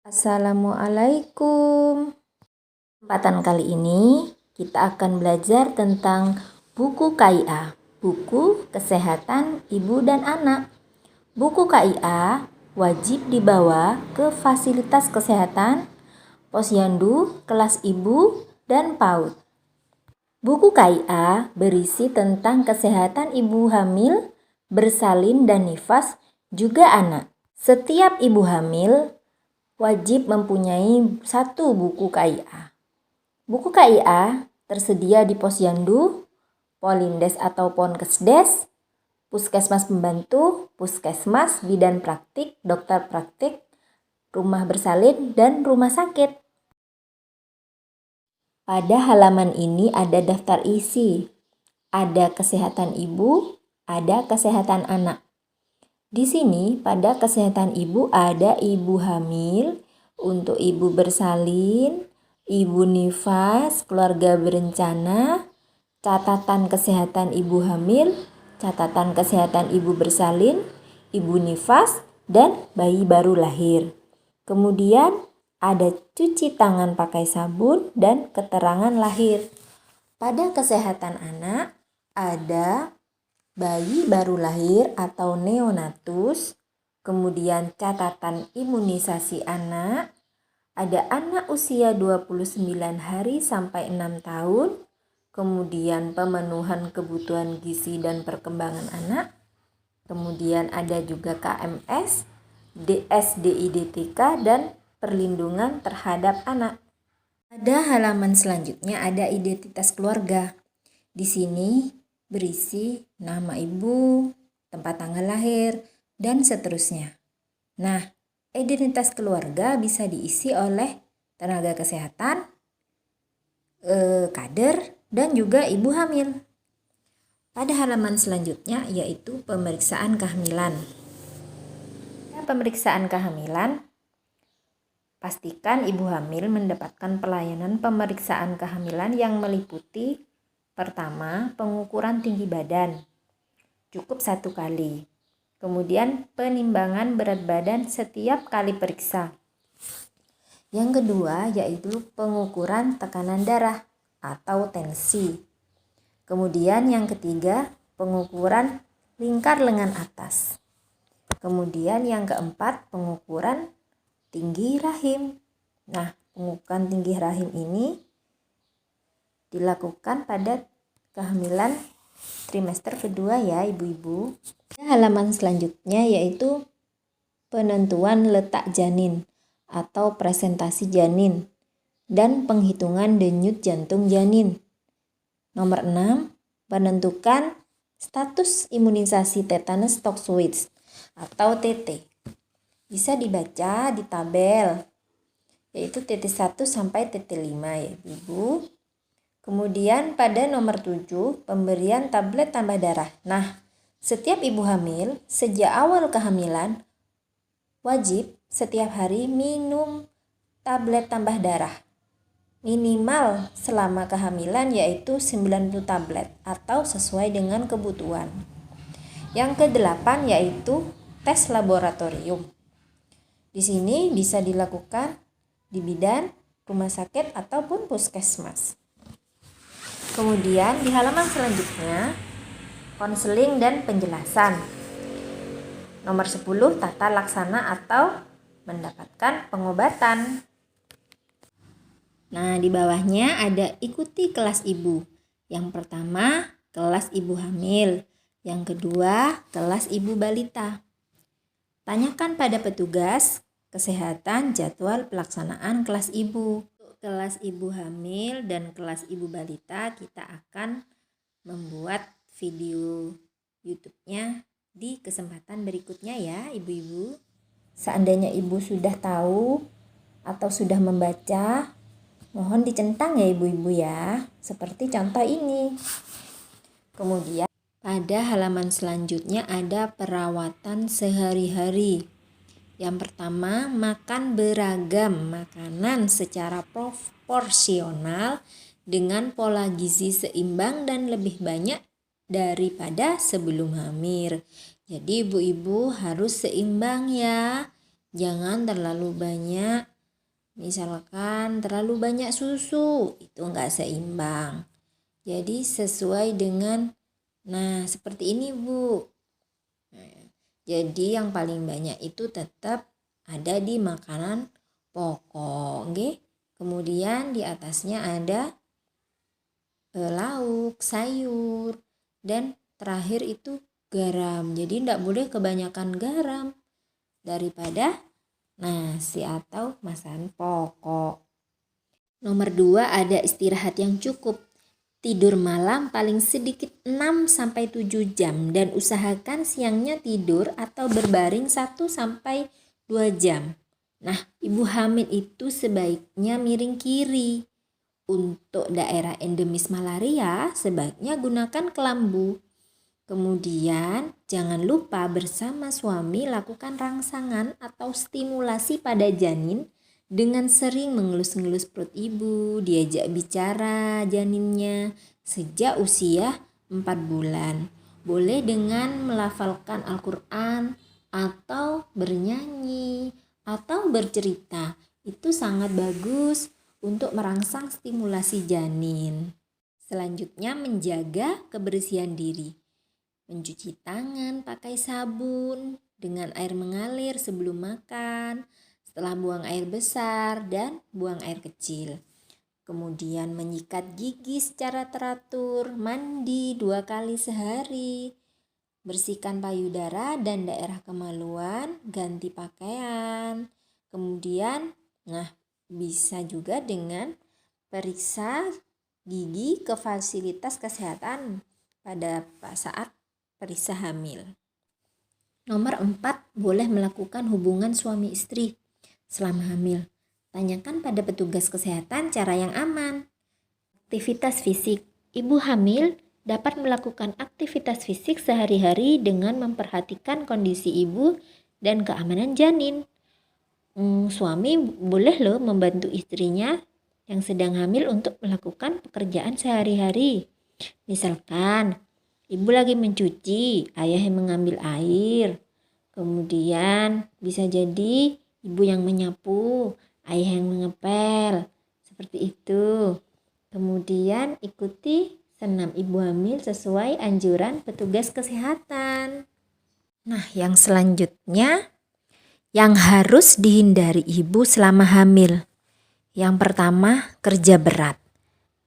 Assalamualaikum. Kesempatan kali ini kita akan belajar tentang buku KIA, buku kesehatan ibu dan anak. Buku KIA wajib dibawa ke fasilitas kesehatan, posyandu, kelas ibu, dan PAUD. Buku KIA berisi tentang kesehatan ibu hamil, bersalin dan nifas, juga anak. Setiap ibu hamil wajib mempunyai satu buku KIA. Buku KIA tersedia di posyandu, polindes atau ponkesdes, puskesmas pembantu, puskesmas, bidan praktik, dokter praktik, rumah bersalin, dan rumah sakit. Pada halaman ini ada daftar isi. Ada kesehatan ibu, ada kesehatan anak. Di sini pada kesehatan ibu ada ibu hamil, untuk ibu bersalin, ibu nifas, keluarga berencana, catatan kesehatan ibu hamil, catatan kesehatan ibu bersalin, ibu nifas, dan bayi baru lahir. Kemudian ada cuci tangan pakai sabun dan keterangan lahir. Pada kesehatan anak ada bayi baru lahir atau neonatus, kemudian catatan imunisasi anak, ada anak usia 29 hari sampai 6 tahun, kemudian pemenuhan kebutuhan gizi dan perkembangan anak, kemudian ada juga KMS, DSDIDTK, dan perlindungan terhadap anak. Pada halaman selanjutnya ada identitas keluarga. Di sini berisi nama ibu, tempat tanggal lahir, dan seterusnya. Nah, identitas keluarga bisa diisi oleh tenaga kesehatan, kader, dan juga ibu hamil. Pada halaman selanjutnya yaitu pemeriksaan kehamilan. Pemeriksaan kehamilan, pastikan ibu hamil mendapatkan pelayanan pemeriksaan kehamilan yang meliputi pertama, pengukuran tinggi badan, cukup 1 kali. Kemudian penimbangan berat badan setiap kali periksa. Yang kedua yaitu pengukuran tekanan darah atau tensi. Kemudian yang ketiga, pengukuran lingkar lengan atas. Kemudian yang keempat, pengukuran tinggi rahim. Nah, pengukuran tinggi rahim ini dilakukan pada kehamilan trimester kedua ya ibu-ibu. Halaman selanjutnya yaitu penentuan letak janin atau presentasi janin dan penghitungan denyut jantung janin. Nomor 6, penentukan status imunisasi tetanus toxoid atau TT. Bisa dibaca di tabel yaitu TT1 sampai TT5 ya ibu. Kemudian pada nomor 7, pemberian tablet tambah darah. Nah, setiap ibu hamil sejak awal kehamilan wajib setiap hari minum tablet tambah darah. Minimal selama kehamilan yaitu 90 tablet atau sesuai dengan kebutuhan. Yang ke-8 yaitu tes laboratorium. Di sini bisa dilakukan di bidan, rumah sakit ataupun puskesmas. Kemudian di halaman selanjutnya, konseling dan penjelasan. Nomor 10, tata laksana atau mendapatkan pengobatan. Nah, di bawahnya ada ikuti kelas ibu. Yang pertama, kelas ibu hamil. Yang kedua, kelas ibu balita. Tanyakan pada petugas kesehatan jadwal pelaksanaan kelas ibu. Kelas ibu hamil dan kelas ibu balita kita akan membuat video YouTube-nya di kesempatan berikutnya ya ibu-ibu. Seandainya ibu sudah tahu atau sudah membaca, mohon dicentang ya ibu-ibu ya, seperti contoh ini. Kemudian pada halaman selanjutnya ada perawatan sehari-hari. Yang pertama, makan beragam makanan secara proporsional dengan pola gizi seimbang dan lebih banyak daripada sebelum hamil. Jadi ibu-ibu harus seimbang ya. Jangan terlalu banyak Misalkan terlalu banyak susu, itu nggak seimbang. Jadi sesuai dengan, nah seperti ini Bu. Jadi yang paling banyak itu tetap ada di makanan pokok, nggih. Kemudian di atasnya ada lauk, sayur, dan terakhir itu garam. Jadi tidak boleh kebanyakan garam daripada nasi atau masakan pokok. Nomor 2 ada istirahat yang cukup. Tidur malam paling sedikit 6-7 jam dan usahakan siangnya tidur atau berbaring 1-2 jam. Nah, ibu hamil itu sebaiknya miring kiri. Untuk daerah endemis malaria, sebaiknya gunakan kelambu. Kemudian, jangan lupa bersama suami lakukan rangsangan atau stimulasi pada janin dengan sering mengelus-ngelus perut ibu, diajak bicara janinnya sejak usia 4 bulan. Boleh dengan melafalkan Al-Quran atau bernyanyi atau bercerita. Itu sangat bagus untuk merangsang stimulasi janin. Selanjutnya menjaga kebersihan diri. Mencuci tangan pakai sabun dengan air mengalir sebelum makan, setelah buang air besar dan buang air kecil. Kemudian menyikat gigi secara teratur, mandi 2 kali sehari, bersihkan payudara dan daerah kemaluan, ganti pakaian. Kemudian, bisa juga dengan periksa gigi ke fasilitas kesehatan pada saat periksa hamil. Nomor 4, boleh melakukan hubungan suami istri selama hamil. Tanyakan pada petugas kesehatan cara yang aman. Aktivitas fisik. Ibu hamil dapat melakukan aktivitas fisik sehari-hari dengan memperhatikan kondisi ibu dan keamanan janin. Suami boleh loh membantu istrinya yang sedang hamil untuk melakukan pekerjaan sehari-hari. Misalkan, ibu lagi mencuci, ayah yang mengambil air. Kemudian bisa jadi ibu yang menyapu, ayah yang mengepel. Seperti itu. Kemudian ikuti senam ibu hamil sesuai anjuran petugas kesehatan. Nah, yang selanjutnya yang harus dihindari ibu selama hamil. Yang pertama, kerja berat.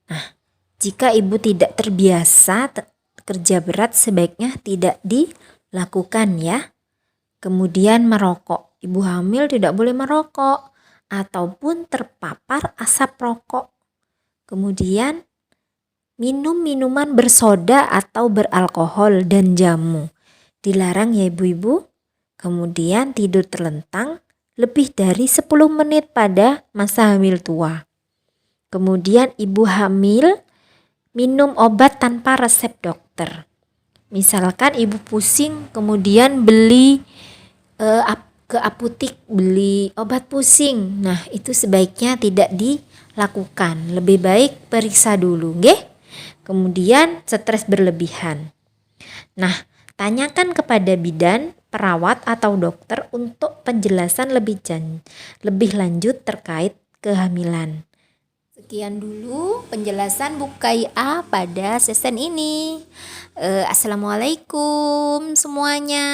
Nah, jika ibu tidak terbiasa kerja berat sebaiknya tidak dilakukan ya. Kemudian merokok. Ibu hamil tidak boleh merokok ataupun terpapar asap rokok. Kemudian minum minuman bersoda atau beralkohol dan jamu. Dilarang ya ibu-ibu. Kemudian tidur terlentang lebih dari 10 menit pada masa hamil tua. Kemudian ibu hamil minum obat tanpa resep dokter. Misalkan ibu pusing kemudian beli ke apotik beli obat pusing. Nah, itu sebaiknya tidak dilakukan. Lebih baik periksa dulu, nggih. Kemudian stres berlebihan. Nah, tanyakan kepada bidan, perawat atau dokter untuk penjelasan lebih lanjut terkait kehamilan. Sekian dulu penjelasan Bu KIA pada sesi ini. Assalamualaikum semuanya.